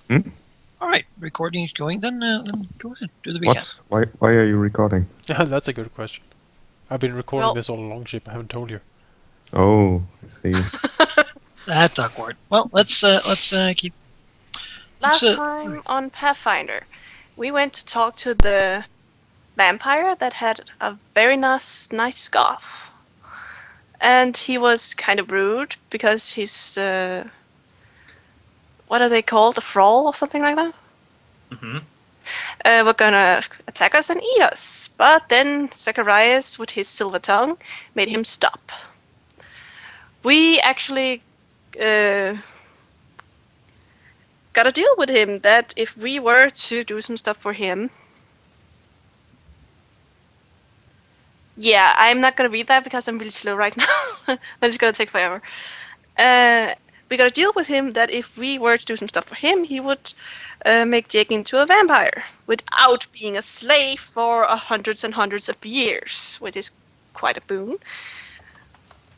Hmm? All right, recording is going. Then go ahead, do the recap. What? Why are you recording? That's a good question. I've been recording Well, this all along, Chip. I haven't told you. Oh, I see. That's awkward. Well, let's keep. Let's last time on Pathfinder, we went to talk to the vampire that had a very nice scarf. And he was kind of rude because he's, what are they called? A thrall or something like that? Mm-hmm. Were gonna attack us and eat us. But then Zacharias, with his silver tongue, made him stop. We actually got a deal with him that if we were to do some stuff for him. Yeah, I'm not gonna read that because I'm really slow right now. That's gonna take forever. We got a deal with him that if we were to do some stuff for him, he would make Jake into a vampire without being a slave for hundreds and hundreds of years, which is quite a boon.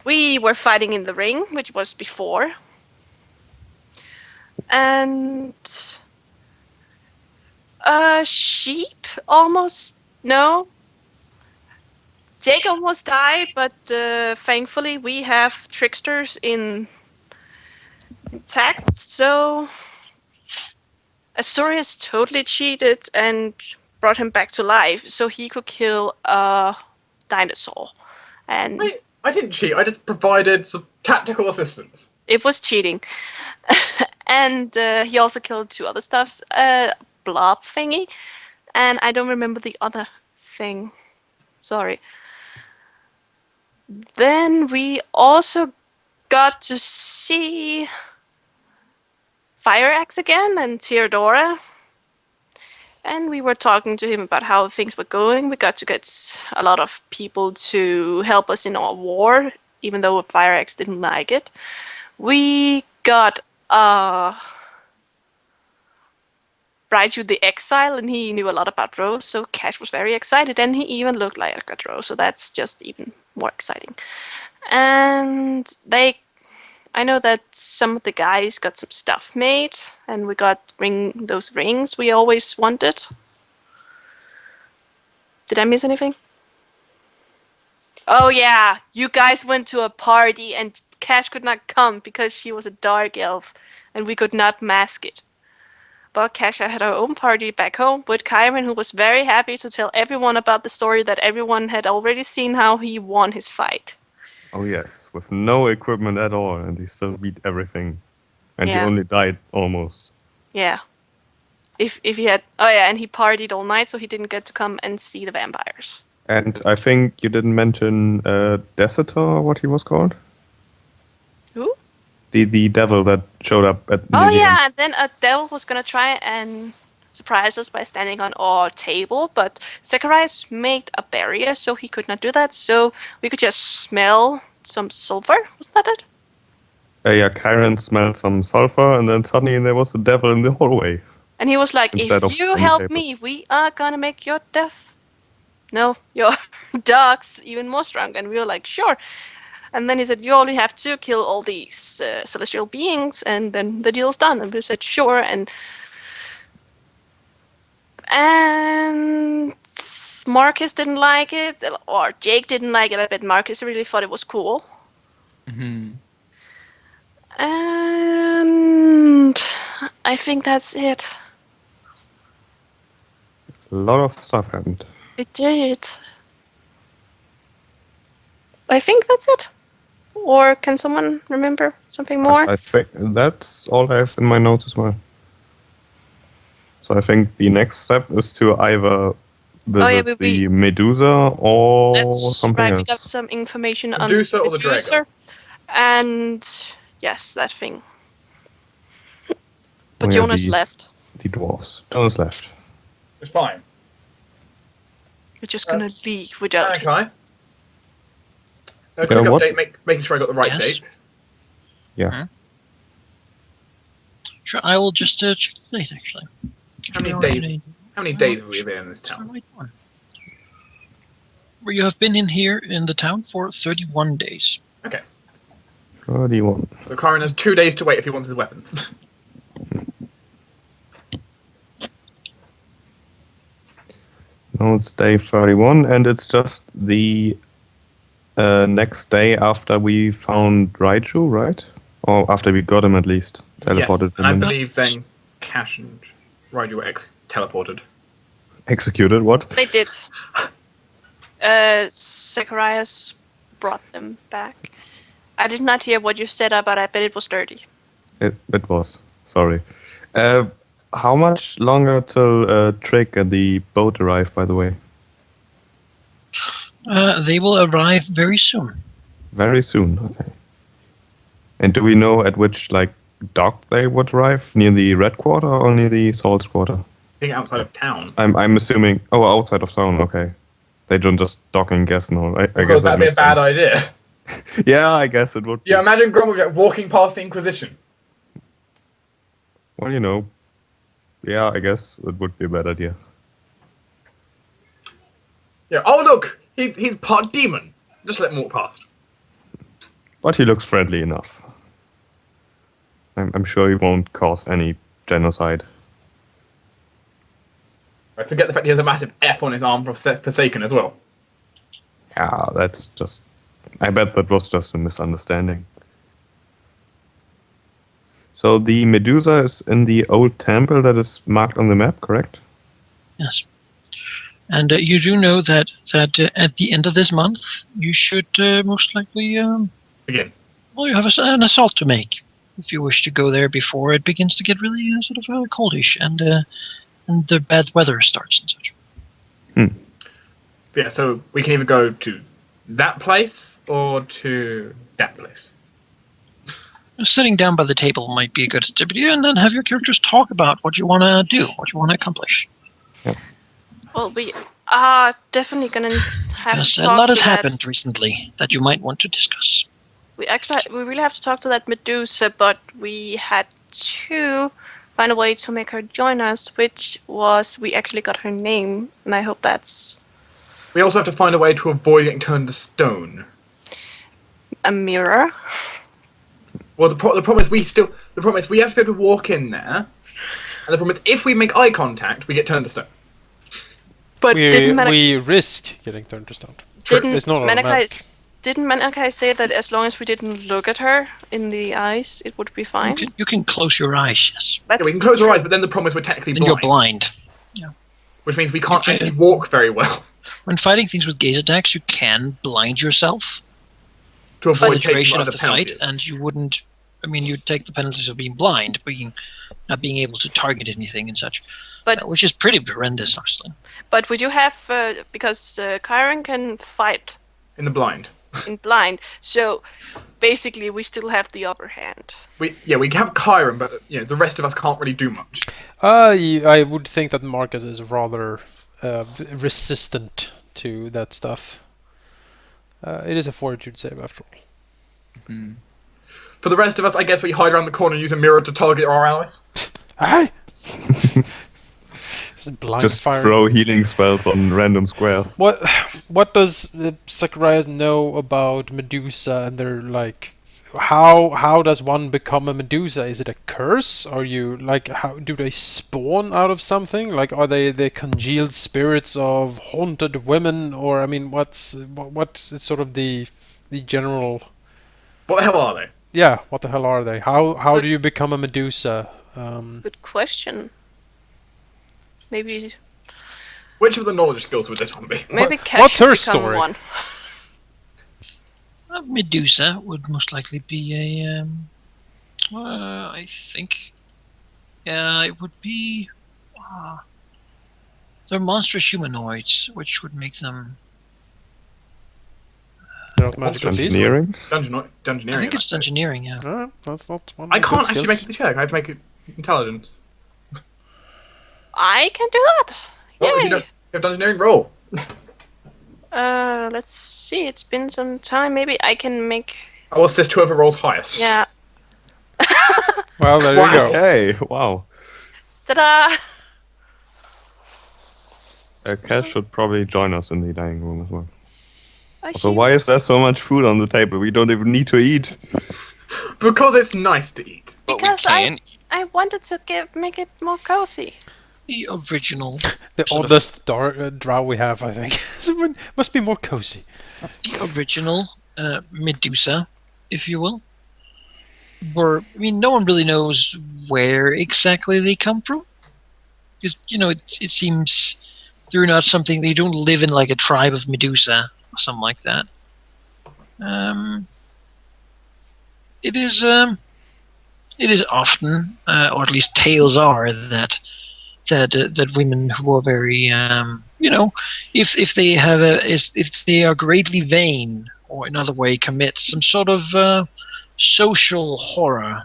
We were fighting in the ring, which was before. And a sheep almost. No. Jake almost died, but thankfully we have tricksters intact, so Azorius totally cheated and brought him back to life so he could kill a dinosaur. And I didn't cheat. I just provided some tactical assistance. it was cheating. And he also killed two other stuffs, a blob thingy, and I don't remember the other thing. Sorry. Then we also got to see Fire Axe again and Theodora. And we were talking to him about how things were going. We got to get a lot of people to help us in our war, even though Fire Axe didn't like it. We got Raichu the Exile, and he knew a lot about Rose, so Cash was very excited, and he even looked like a Rose, so that's just even more exciting. And I know that some of the guys got some stuff made, and we got those rings we always wanted. Did I miss anything? Oh yeah, you guys went to a party and Cash could not come because she was a dark elf, and we could not mask it. But Cash had her own party back home with Kyron, who was very happy to tell everyone about the story that everyone had already seen how he won his fight. Oh yes, with no equipment at all, and he still beat everything, and he Yeah. only died almost. Yeah. If he had, oh yeah, and he partied all night, so he didn't get to come and see the vampires. And I think you didn't mention Desertor, what he was called? Who? The devil that showed up at. Oh near the end. yeah, and then a devil was gonna try and surprise us by standing on our table, but Zacharias made a barrier so he could not do that, so we could just smell some sulfur. Wasn't that it? Yeah, Kyron smelled some sulfur, and then suddenly there was a devil in the hallway. And he was like, Instead of if you on the help table. me, we are gonna make your your dogs even more strong. And we were like, sure. And then he said, you only have to kill all these celestial beings, and then the deal's done. And we said, sure. And Marcus didn't like it, or Jake didn't like it. I bet Marcus really thought it was cool. Mm-hmm. And I think that's it. A lot of stuff happened. It did. I think that's it. Or can someone remember something more? I think that's all I have in my notes as well. So I think the next step is to either visit the Medusa or That's something right. else. We got some information on Medusa or the Dragon? and yes, that thing. But Oh, yeah, Jonas left. The dwarves. Jonas left. It's fine. We're just gonna leave without him. Okay. A quick what? update, making sure I got the right Yes. date. Yeah. Sure, I will just check the date actually. How many days have we been in this town? Where you have been in here in the town for 31 days. Okay. 31. So Kyron has 2 days to wait if he wants his weapon. No, it's day 31, and it's just the next day after we found Raichu, right? Or after we got him, at least. Teleported Yes, him and I in. believe then Cash and Raichu were teleported. Executed, what? They did. Zacharias brought them back. I did not hear what you said, but I bet it was dirty. It was. Sorry. How much longer till Trick and the boat arrive, by the way? They will arrive very soon. Very soon, okay. And do we know at which, dock they would arrive? Near the Red Quarter or near the Salt Quarter? I think outside of town. I'm assuming... Oh, outside of town, okay. They don't just dock and guess, no. I guess Because that'd be a bad idea. Yeah, I guess it would be. Yeah, imagine Grumble walking past the Inquisition. Well, you know... Yeah, I guess it would be a bad idea. Yeah. Oh look, he's part demon. Just let him walk past. But he looks friendly enough. I'm sure he won't cause any genocide. I forget the fact he has a massive F on his arm for Forsaken as well. Yeah, that's just... I bet that was just a misunderstanding. So the Medusa is in the old temple that is marked on the map, correct? Yes. And you do know that at the end of this month, you should most likely... Again. Well, you have an assault to make if you wish to go there before it begins to get really coldish and the bad weather starts and such. Yeah, so we can either go to that place or to that place. Sitting down by the table might be a good activity, and then have your characters talk about what you want to do, what you want to accomplish. Well, we are definitely gonna have Yes, to a talk lot to has that. happened recently that you might want to discuss. We really have to talk to that Medusa, but we had to find a way to make her join us, which was we actually got her name, and I hope that's We also have to find a way to avoid getting turned to stone. a mirror. Well, the problem is we have to be able to walk in there, and the problem is if we make eye contact, we get turned to stone. But we risk getting turned to stone. It's not automatic. Didn't Manakai say that as long as we didn't look at her in the eyes, it would be fine? You can close your eyes, yes. Yeah, we can close our eyes, but then the problem is we're technically Then blind. you're blind. Which means we can't Okay. actually walk very well When fighting things with gaze attacks, you can blind yourself to for the avoid taking duration of other the fight, penalties. and you wouldn't... I mean, you'd take the penalties of being blind, not being able to target anything and such. But- which is pretty horrendous, honestly. But we do have, because Kyron can fight In the blind. in blind, so basically we still have the upper hand. We have Kyron, but the rest of us can't really do much. I would think that Marcus is rather resistant to that stuff. It is a fortitude save after all. For the rest of us, I guess we hide around the corner and use a mirror to target our allies. Aye! Blind Just fire. throw healing spells on random squares. What does Zacharias know about Medusa and they're how does one become a Medusa? Is it a curse? Are you how do they spawn out of something? Are they the congealed spirits of haunted women, or I mean what's sort of the general... What the hell are they? Yeah, what the hell are they? How do you become a Medusa? Good question. Maybe Which of the knowledge skills would this one be? Cash what's her should become story? one. Medusa would most likely be a... I think... Yeah, it would be... they're monstrous humanoids, which would make them... They're not magical beasts? Engineering? Dungeoneering. I think it's dungeoneering, yeah. That's not one. I of the can't good actually skills. make the check. I have to make it intelligence. I can do that. What if you Yay! don't have dungeoneering? Roll. Let's see. It's been some time. Maybe I can make. I will assist whoever rolls highest. Yeah. Well, there you go. Okay, wow. Ta-da! Cash should probably join us in the dining room as well. I So see. why is there so much food on the table? We don't even need to eat. Because it's nice to eat. But Because we can. I wanted to make it more cozy. The original. The oldest drow we have, I think. So it must be more cozy. The original Medusa, if you will. I mean, no one really knows where exactly they come from. Because, it seems they're not something, they don't live in like a tribe of Medusa or something like that. It is often, or at least tales are, that women who are very, if they are greatly vain, or in other way commit some sort of social horror,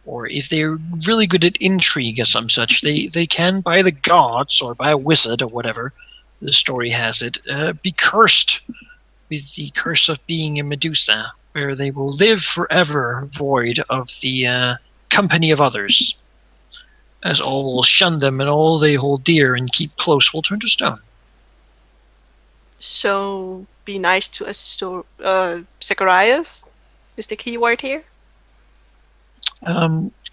or if they're really good at intrigue or some such, they can, by the gods or by a wizard or whatever the story has it, be cursed with the curse of being a Medusa, where they will live forever void of the company of others, as all will shun them and all they hold dear and keep close will turn to stone. So be nice to Zacharias is the key word here.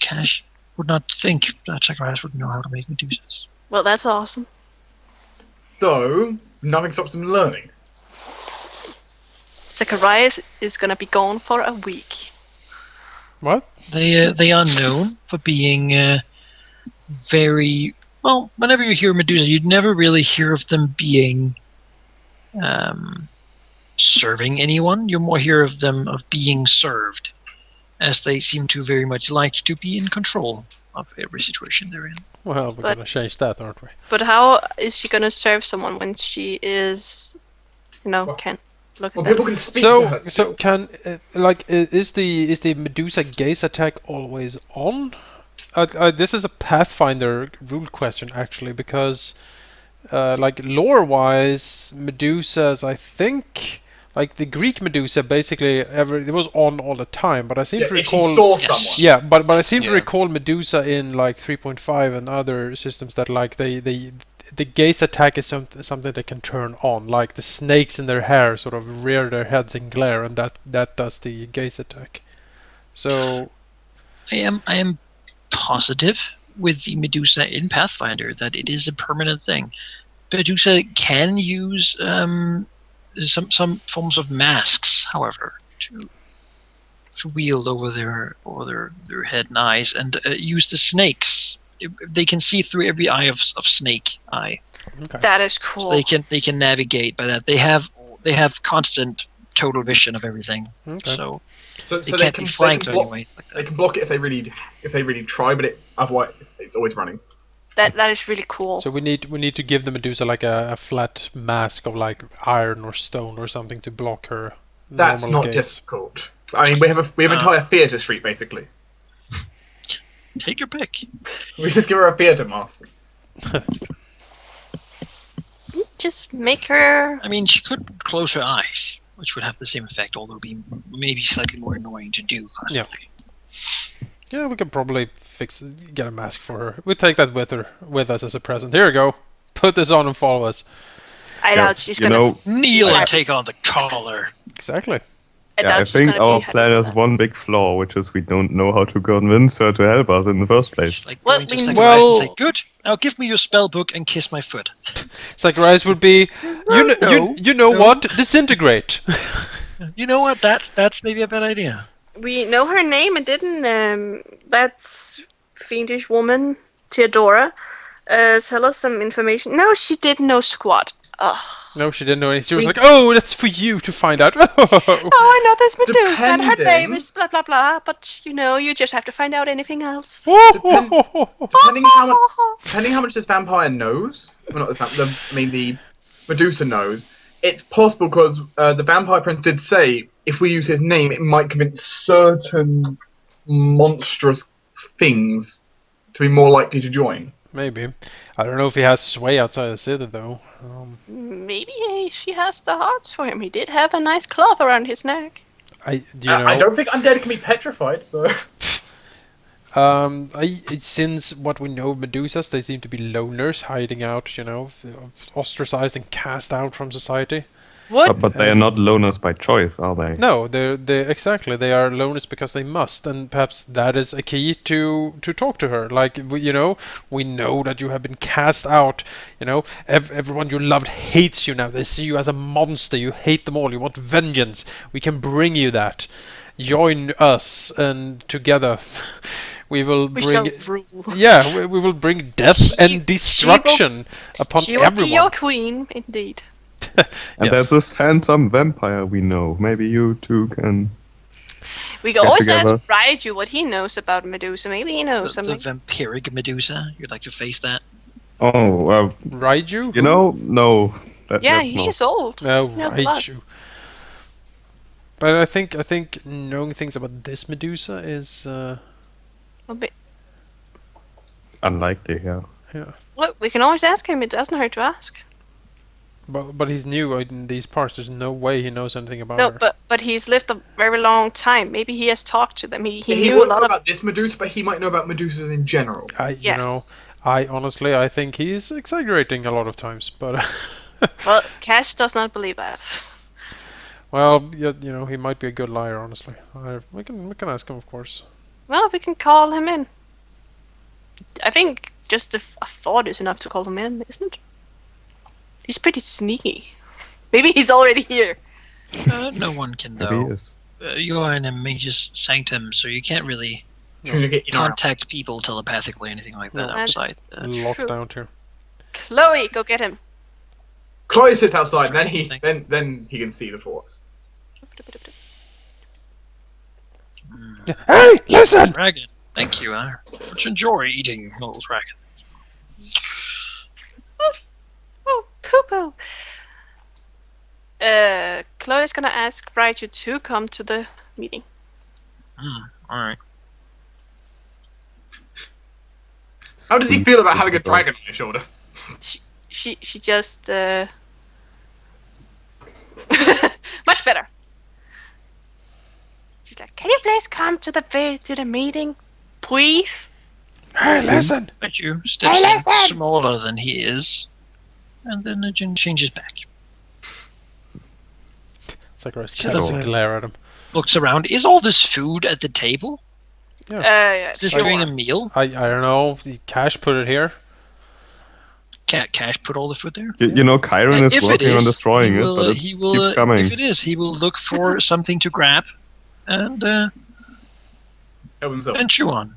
Cash would not think that Zacharias would know how to make Medusas. Well, that's awesome. So, nothing stops him learning. Zacharias is gonna be gone for a week. What? They are known for being very well. Whenever you hear Medusa, you'd never really hear of them being serving anyone. You more hear of them of being served, as they seem to very much like to be in control of every situation they're in. Well, we're gonna change that, aren't we? But how is she gonna serve someone when she is, can't look at People them? can speak to her. So can is the Medusa gaze attack always on? This is a Pathfinder rule question actually, because lore-wise, Medusas, I think, like the Greek Medusa, basically it was on all the time. But I seem to recall, if she saw someone. yeah, but I seem to recall Medusa in like 3.5 and other systems that like the gaze attack is something they can turn on, like the snakes in their hair sort of rear their heads and glare, and that does the gaze attack. So I am positive with the Medusa in Pathfinder that it is a permanent thing. Medusa can use some forms of masks, however, to wield over their head and eyes, and use the snakes. They can see through every eye of snake eye. okay. That is cool. So they can navigate by that. They have constant total vision of everything. Okay. So So they can't be flanked anyway. They can block it if they really try, but otherwise it's always running. That is really cool. So we need to give the Medusa like a flat mask of like iron or stone or something to block her. That's normal not gaze. difficult. I mean, we have entire theatre street basically. Take your pick. We just give her a theatre mask. Just make her. I mean, she could close her eyes, which would have the same effect, although be maybe slightly more annoying to do. Possibly. Yeah, we could probably get a mask for her. We'll take that with us as a present. Here we go. Put this on and follow us. I doubt she's gonna. Kneel and take on the collar. Exactly. I think our plan has one big flaw, which is we don't know how to convince her to help us in the first place. Like Well, going to we- Zacharias and say, "Good, now give me your spell book and kiss my foot." Zacharias would be, you know what? Disintegrate. You know what? That's maybe a bad idea. We know her name, and didn't that fiendish woman Theodora tell us some information? No, she didn't know squat. Ugh. No, she didn't know anything. She was like, "Oh, that's for you to find out." Oh, I know there's Medusa, and her Depending- name is blah blah blah. But you just have to find out anything else. Depending how much this vampire knows, well, not the Medusa knows. It's possible because the vampire prince did say if we use his name, it might convince certain monstrous things to be more likely to join. Maybe. I don't know if he has sway outside the city though. Maybe she has the hearts for him. He did have a nice cloth around his neck. I don't think undead can be petrified, so. Since what we know of Medusas, they seem to be loners, hiding out, ostracized and cast out from society. What? But they are not loners by choice, are they? No, they exactly. They are loners because they must, and perhaps that is a key to talk to her. Like we know that you have been cast out. Everyone you loved hates you now. They see you as a monster. You hate them all. You want vengeance. We can bring you that. Join us, and together we will We bring. shall rule. Yeah, we will bring death and destruction upon She will be your everyone. queen, indeed. And there's this handsome vampire we know. Maybe you two can. We can Get always together. ask Raichu what he knows about Medusa. Maybe he knows The something. vampiric Medusa. You'd like to face that? Oh, Raichu? no. Yeah, that's he not. is old. No, He knows a lot. Raichu. But I think knowing things about this Medusa is A bit. Unlikely, yeah. yeah. Well, we can always ask him. It doesn't hurt to ask. But he's new in these parts. There's no way he knows anything about No, her. but he's lived a very long time. Maybe he has talked to them. He He knew a won't lot know of. about this Medusa, but he might know about Medusas in general. Yes. I honestly I think he's exaggerating a lot of times. But Well, Cash does not believe that. well, he might be a good liar. Honestly, we can ask him, of course. Well, we can call him in. I think just a thought is enough to call him in, isn't it? He's pretty sneaky. Maybe he's already here. No one can Maybe he know. is. You are in a mage's sanctum, so you can't really Communicate in or out. contact people telepathically or anything like that No. outside. That's true. Locked here. Chloe, go get him. Chloe sits outside, then he can see the forts. Hey, listen! Dragon. Thank you. I much enjoy eating little dragon. Oh, poo-poo. Chloe's gonna ask Raichu to come to the meeting. Alright. How does he feel about having a dragon on his shoulder? She just much better. She's like, can you please come to the meeting, please? Hey, listen! Bet you steps Hey, in listen! smaller than he is, and then it changes back. Zacharias She casts a doesn't- glare at him. Looks around. Is all this food at the table? Yeah, Is this sure. during a meal? I don't know. The Cash put it here. Cash put all the food there? Chiron is If it working on is, destroying he it, will, but it he will, keeps coming. If it is, he will look for something to grab and Help himself. chew on.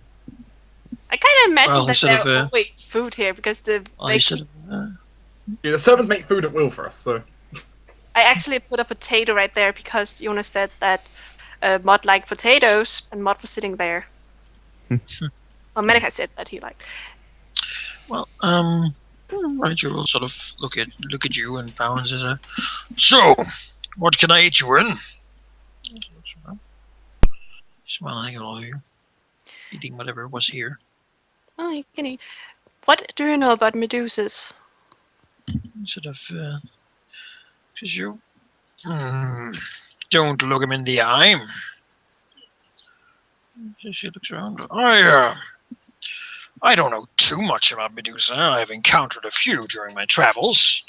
I kind of imagine Well, that sort of, there's always food here because Well, they he sort of, Yeah, the servants make food at will for us, so. I actually put a potato right there because Jonas said that Mod liked potatoes, and Mod was sitting there. Well, Medica said that he liked. well, Raichu will sort of look at you and bow and says, "So, what can I eat you in?" Smiling at all of you, eating whatever was here. Oh, you can eat. What do you know about Medusas? Sort of, because you don't look him in the eye. She looks around. I don't know too much about Medusa. I've encountered a few during my travels.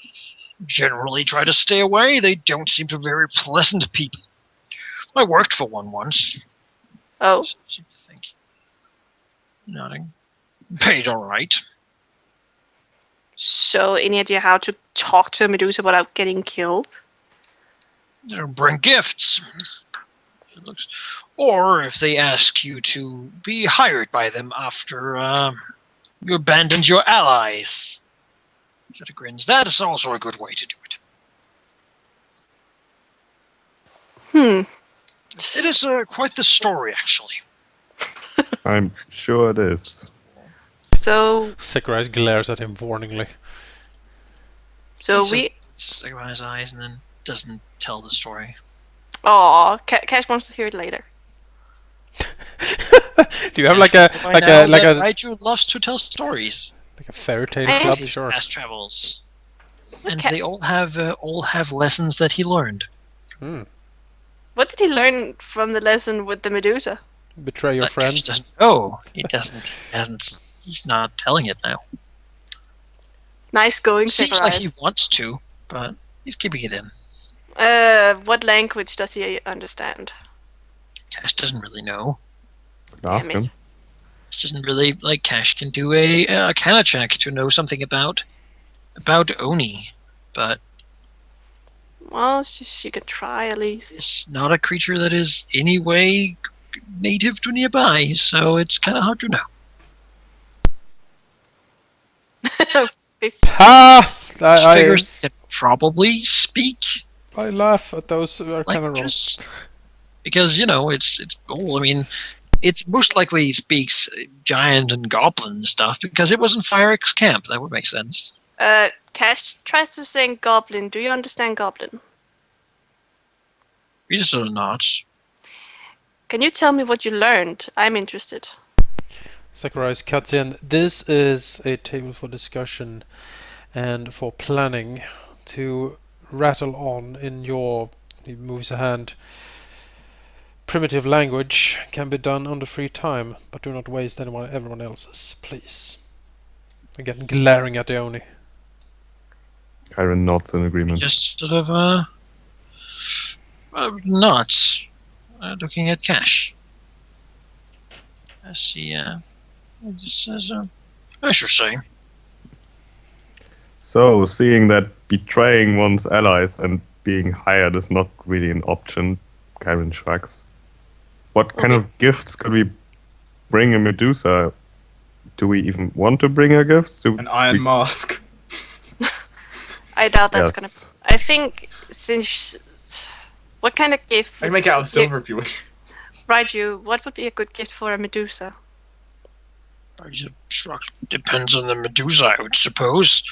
Generally try to stay away. They don't seem to be very pleasant people. I worked for one once. Oh, Seem to think. Nodding. Paid all right. so any idea how to talk to a Medusa without getting killed? They'll bring gifts. It looks, or if they ask you to be hired by them after you abandoned your allies. Sort of grins. That is also a good way to do it. It is quite the story, actually. I'm sure it is. So, Zacharias glares at him warningly. so He's we. Sticks around his eyes and then doesn't tell the story. Aw, Cash wants to hear it later. Do you have like a Raichu loves to tell stories. fairy tale Eh? club? His Sure. past travels, and Okay. they all have lessons that he learned. Hmm. What did he learn from the lesson with the Medusa? Betray your But Cash friends. doesn't know. He hasn't. He's not telling it now. Nice going, Seems like he Zacharias. wants to, but he's keeping it in. What language does he understand? Cash doesn't really know. Ask Damn it. him. Doesn't really like Cash can do a Arcana check to know something about Oni, but Well, she could try at least. it's not a creature that is any way native to nearby, so it's kind of hard to know. Ha! Figures can probably speak I laugh at those Arcana rolls. languages because it's I mean, it's most likely speaks giant and goblin stuff because it was in Firex camp. That would make sense. Cash tries to sing Goblin. Do you understand Goblin? These are not. Can you tell me what you learned? I'm interested. Zacharias cuts in. This is a table for discussion and for planning to rattle on in your, he moves a hand, primitive language can be done under free time, but do not waste everyone else's, please. Again, glaring at Eoni. Kyron nods in agreement. Just sort of nods, looking at Cash. I see. Just says, I should say. So, seeing that betraying one's allies and being hired is not really an option, Kyron shrugs. What kind of gifts could we bring a Medusa? Do we even want to bring her gifts? An iron mask. I doubt that's Yes. gonna. I think since. What kind of gift? I can make it out of silver if you wish. Raichu, what would be a good gift for a Medusa? Depends on the Medusa, I would suppose.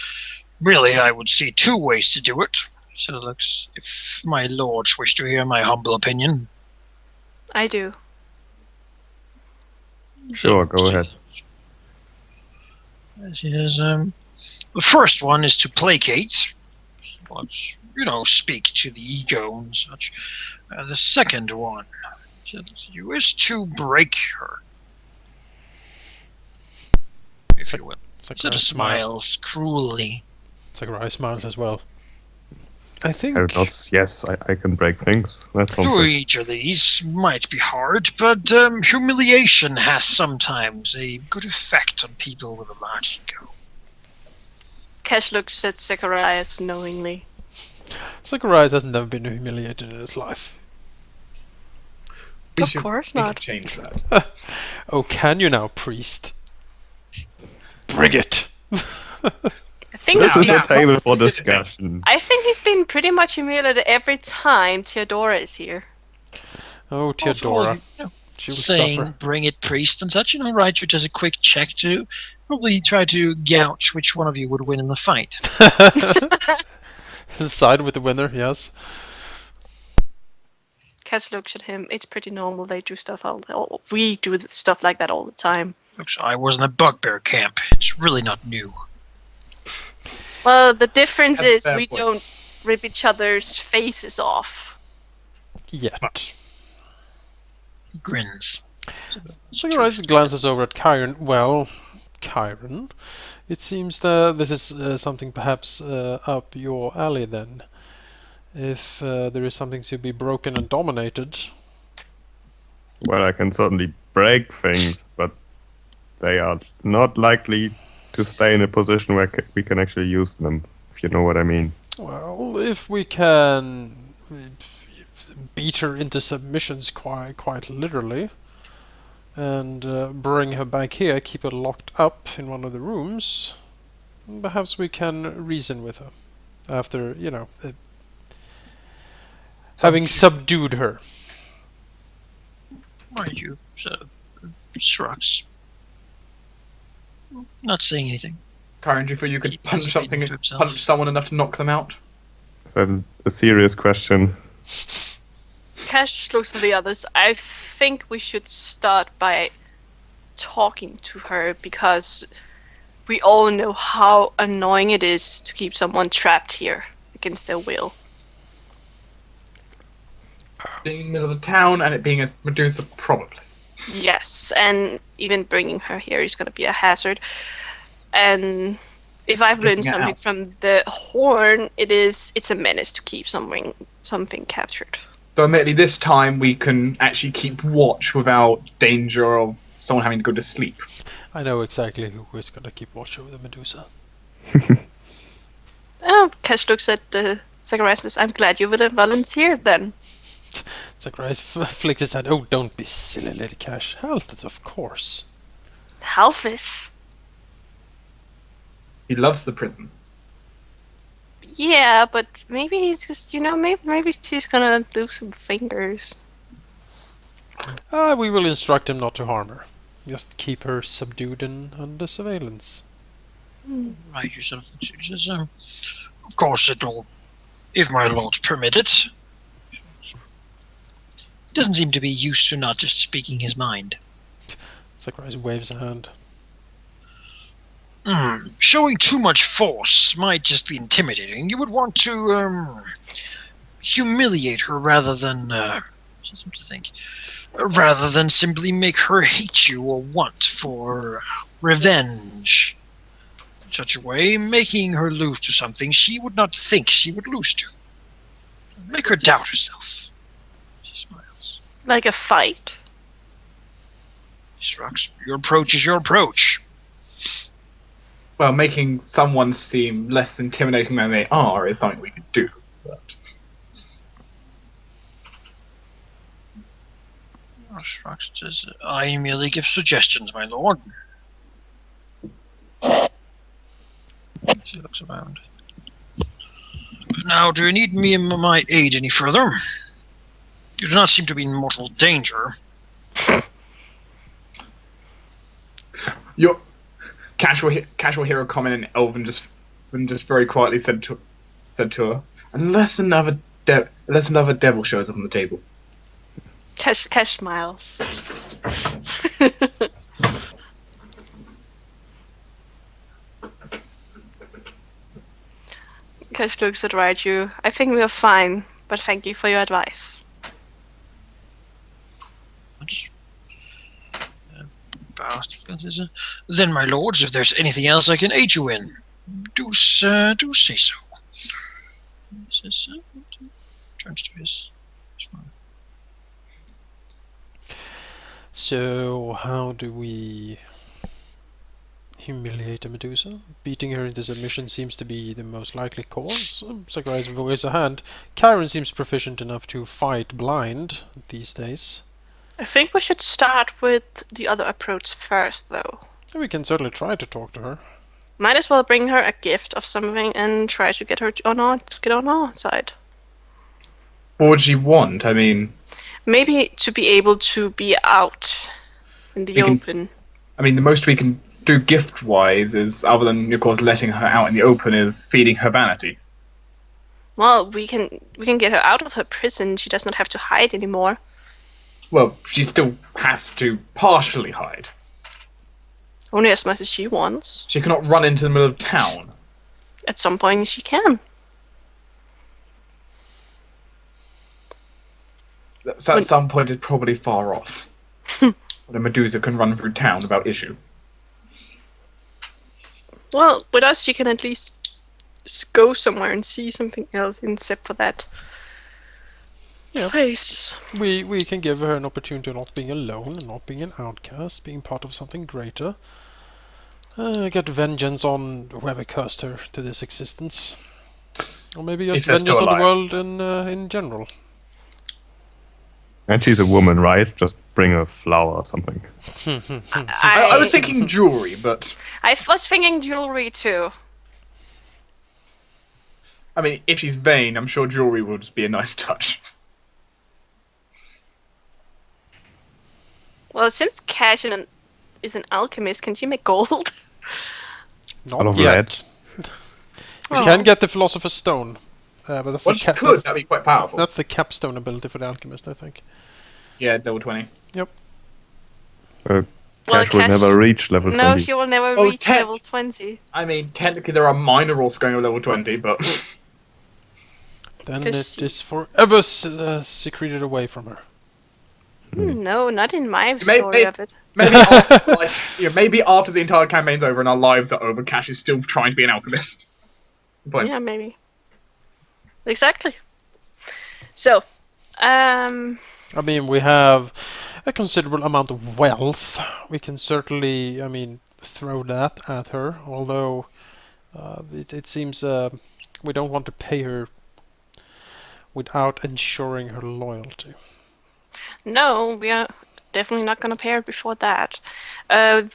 Really, I would see two ways to do it. So it looks, if my lords wish to hear my humble opinion. I do. Sure, go ahead. Yes, the first one is to placate, speak to the ego and such. The second one is to break her, if you will. Zacharias Smiles cruelly. Zacharias smiles as well. I think... Kyron nods, yes, I can break things. That's To something. each of these might be hard, but humiliation has sometimes a good effect on people with a large ego. Cash looks at Zacharias knowingly. Zacharias has never been humiliated in his life. We Of should- course we not. could change that. Oh, can you now, priest? Bring it! I think This is Now, a table for discussion. I think he's been pretty much humiliated every time Theodora is here. Oh, Theodora. She will saying suffer. bring it priest and such, Raichu does a quick check to probably try to gouge which one of you would win in the fight. Side with the winner, yes. Cass looks at him. It's pretty normal. They do stuff we do stuff like that all the time. Oops, I was in a bugbear camp. It's really not new. Well, the difference That's a is fair we point. don't rip each other's faces off. Yet. He grins. Zacharias glances over at Kyron. Well, Kyron, it seems that this is something perhaps up your alley then. If there is something to be broken and dominated. Well, I can certainly break things, but they are not likely to stay in a position where we can actually use them, if you know what I mean. Well, if we can beat her into submissions quite literally, and bring her back here, keep her locked up in one of the rooms, perhaps we can reason with her after, having subdued her. Raichu shrugs. Not saying anything. Kyron, do you feel you could Keep punch speaking something, to himself. punch someone enough to knock them out? Is that a serious question? Cash looks at the others. I think we should start by talking to her because we all know how annoying it is to keep someone trapped here against their will. Being in the middle of the town and it being a Medusa, probably. Yes, and even bringing her here is going to be a hazard. And If I've learned Getting it something out. from the horn, it's a menace to keep something captured. So admittedly, this time we can actually keep watch without danger of someone having to go to sleep. I know exactly who is gonna keep watch over the Medusa. Oh, Cash looks at Zacharias and says, I'm glad you volunteered then. Zacharias flicks his hand. Oh, don't be silly, Lady Cash. Health, of course. Halfis. He loves the prison. Yeah, but maybe he's just, maybe she's gonna lose some fingers. We will instruct him not to harm her. Just keep her subdued and under surveillance. Right, yourself. She says, of course it'll, if my lords permit it. He doesn't seem to be used to not just speaking his mind. Zacharias waves a hand. Showing too much force might just be intimidating. You would want to humiliate her rather than rather than simply make her hate you or want for revenge. In such a way, making her lose to something she would not think she would lose to. Make her doubt herself. She smiles. Like a fight. She shrugs. Your approach is your approach. Well, making someone seem less intimidating than they are is something we could do. But Shrugs says, I merely give suggestions, my lord. She looks around. Now, do you need me and my aid any further? You do not seem to be in mortal danger. your Cash will hear a comment in Elven and just very quietly said to her, unless another devil shows up on the table. Cash smiles. Cash looks at Raichu. I think we are fine, but thank you for your advice. Then, my lords, if there's anything else I can aid you in, do say so. Turns to his. So, how do we humiliate a Medusa? Beating her into submission seems to be the most likely cause. Zacharias waves a hand. Karen seems proficient enough to fight blind these days. I think we should start with the other approach first, though. We can certainly try to talk to her. Might as well bring her a gift of something and try to get her get on our side. What would she want? I mean, Maybe to be able to be out in the open. The most we can do gift-wise is, other than of course letting her out in the open, is feeding her vanity. Well, we can get her out of her prison. She does not have to hide anymore. Well, she still has to partially hide. Only as much as she wants. She cannot run into the middle of town. At some point she can. So at some point it's probably far off. The Medusa can run through town without issue. Well, with us she can at least go somewhere and see something else except for that place. We can give her an opportunity of not being alone and not being an outcast, being part of something greater. Get vengeance on whoever cursed her to this existence. Or maybe just vengeance on the world in general. And she's a woman, right? Just bring a flower or something. I was thinking jewelry, but I was thinking jewelry too. I mean, if she's vain, I'm sure jewelry would be a nice touch. Well, since Cash is an alchemist, can she make gold? Not of yet. We can get the Philosopher's Stone. But that's Well, she could, that'd be quite powerful. That's the capstone ability for the alchemist, I think. Yeah, level 20. Yep. Cash will never reach level 20. No, she will never reach level 20. I mean, technically there are minor rules going to level 20, but... Then it is forever secreted away from her. No, not in my May- story may- of it. Maybe after, maybe after the entire campaign's over and our lives are over, Cash is still trying to be an alchemist. But Yeah, maybe. Exactly. So, I mean, we have a considerable amount of wealth. We can certainly, I mean, throw that at her. Although it seems we don't want to pay her without ensuring her loyalty. no, we are definitely not gonna pay her before that.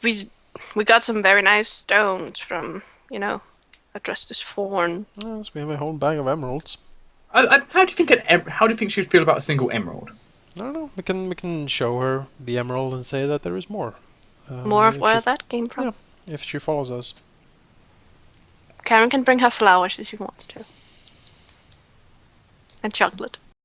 We got some very nice stones from, Adrastus Fawn. Yes, we have a whole bag of emeralds. how do you think how do you think she'd feel about a single emerald? I don't know. We can show her the emerald and say that there is more. More of if where she, that came from. yeah. If she follows us. Karen can bring her flowers if she wants to. And chocolate.